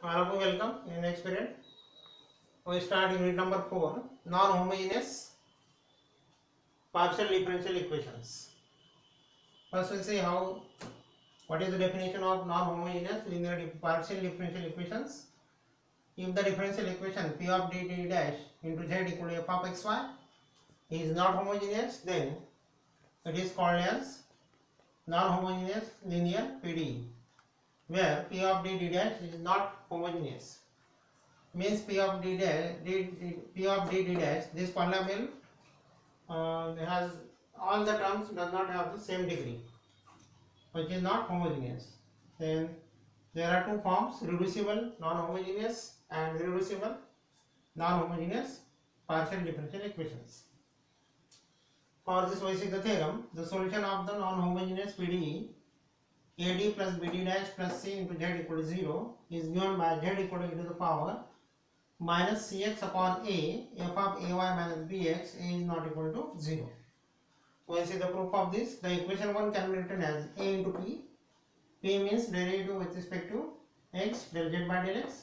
All of you welcome. In next period, we start unit number 4, non-homogeneous partial differential equations. First, we'll see what is the definition of non-homogeneous linear partial differential equations. If the differential equation p of dt dash into z equal to f of xy is not homogeneous, then it is called as non-homogeneous linear PDE, where p of dt dash is not homogeneous. Means p of d dash, p of dt dash, this polynomial has all the terms does not have the same degree, which is not homogeneous. Then there are two forms: reducible non-homogeneous and irreducible non-homogeneous partial differential equations. For this we see the theorem. The solution of the non-homogeneous PDE AD plus BD dash plus C into Z equal to 0 is given by Z equal to e to the power minus Cx upon A, f of Ay minus Bx, A is not equal to 0. We see the proof of this. The equation 1 can be written as A into P. P means derivative with respect to x, del z by del x.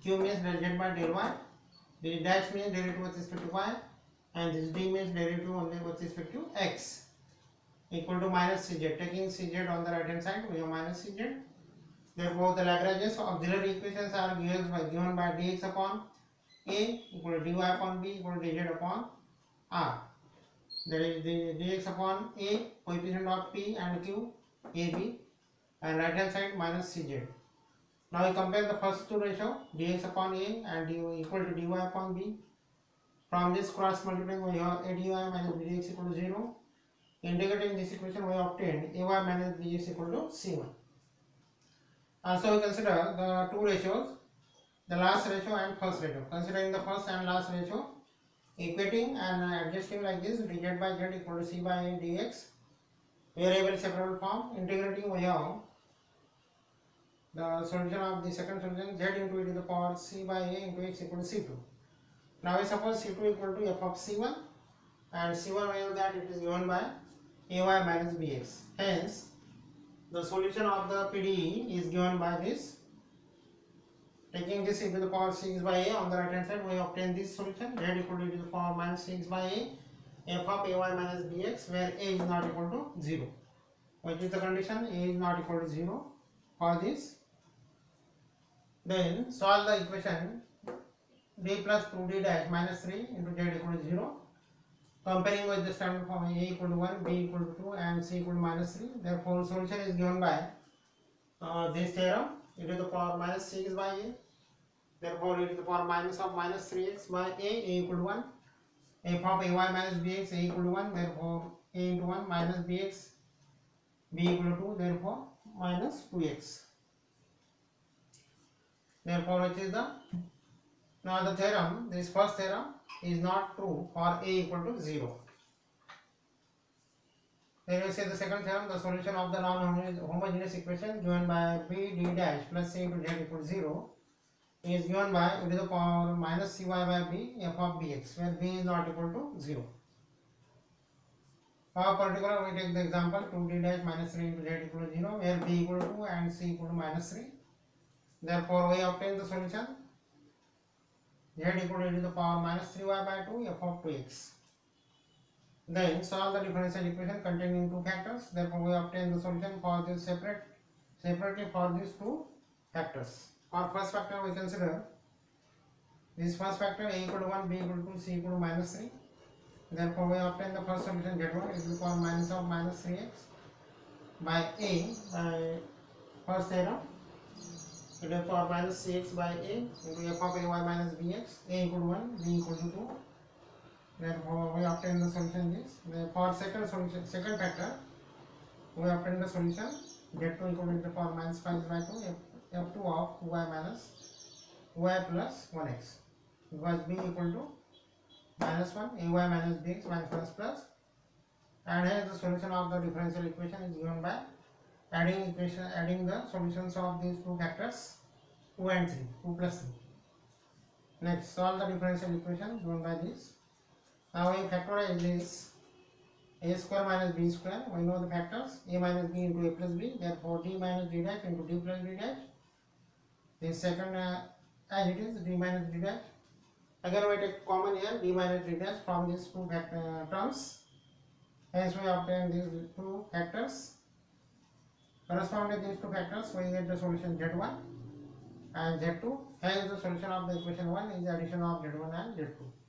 Q means del z by del y. This dash means derivative with respect to y. And this D means derivative only with respect to x. Equal to minus Cz. Taking Cz on the right hand side, we have minus Cz. Therefore, the Lagrange's auxiliary equations are given by dx upon A equal to dy upon B equal to dz upon R. That is the dx upon A, coefficient of P and Q, AB, and right hand side minus Cz. Now we compare the first two ratio, dx upon A and equal to dy upon B. From this cross multiplying, we have a dy minus bdx equal to 0. Integrating this equation, we obtained ay minus bx equal to c1. Also, we consider the two ratios, the last ratio and first ratio. Considering the first and last ratio, equating and adjusting like this, dz by z equal to c by a dx, variable separable form. Integrating, we have the solution of the second solution, z into e to the power c by a into x equal to c2. Now we suppose c2 equal to f of c1, and c1 we know that it is given by ay minus bx. Hence, the solution of the PDE is given by this. Taking this e to the power 6 by a on the right hand side, we obtain this solution, z equal to e to the power minus 6 by a, f of ay minus bx, where a is not equal to 0. Which is the condition? A is not equal to 0 for this. Then solve the equation d plus 2d dash minus 3 into z equal to 0. Comparing with the standard form, a equal to 1, b equal to 2, and c equal to minus 3. Therefore, solution is given by this theorem, e to the power minus 6 by a. Therefore, e to the power minus of minus 3x by a equal to 1. F of ay minus bx, a equal to 1. Therefore, a into 1 minus bx, b equal to 2. Therefore, minus 2x. Therefore, which is the now the theorem, this first theorem is not true for a equal to 0. Then we say the second theorem, the solution of the non-homogeneous equation given by b d dash plus c into z equal to 0 is given by e to the power minus cy by b f of bx, where b is not equal to 0. For particular, we take the example 2d dash minus 3 into z equal to 0, where b equal to 2 and c equal to minus 3. Therefore, we obtain the solution z equal to e to the power minus 3y by 2 f of 2x. Then solve the differential equation containing two factors. Therefore, we obtain the solution for this separately for these two factors. For first factor, we consider this first factor, a equal to 1, b equal to 2, c equal to minus 3. Therefore, we obtain the first solution z1 is to the power minus of minus 3x by a by first theorem. E to the power minus cx by a into f of ay minus bx, a equal to 1, b equal to 2. Therefore, we obtain the solution this. For second factor, we obtain the solution z2 equal to the power minus 5 by 2, f2 of y minus y plus 1x, because b equal to minus 1, ay minus bx minus 1 plus, and hence the solution of the differential equation is given by adding the solutions of these two factors 2 and 3, 2 plus 3. Next, solve the differential equation given by this. Now we factorize this a square minus b square. We know the factors, a minus b into a plus b. Therefore, d minus d dash into d plus d dash. This second as it is d minus d dash. Again we take common here d minus d dash from these two terms. Hence we obtain these two factors. Corresponding to these two factors, we get the solution z1 and z2. Hence the solution of the equation 1 is the addition of z1 and z2.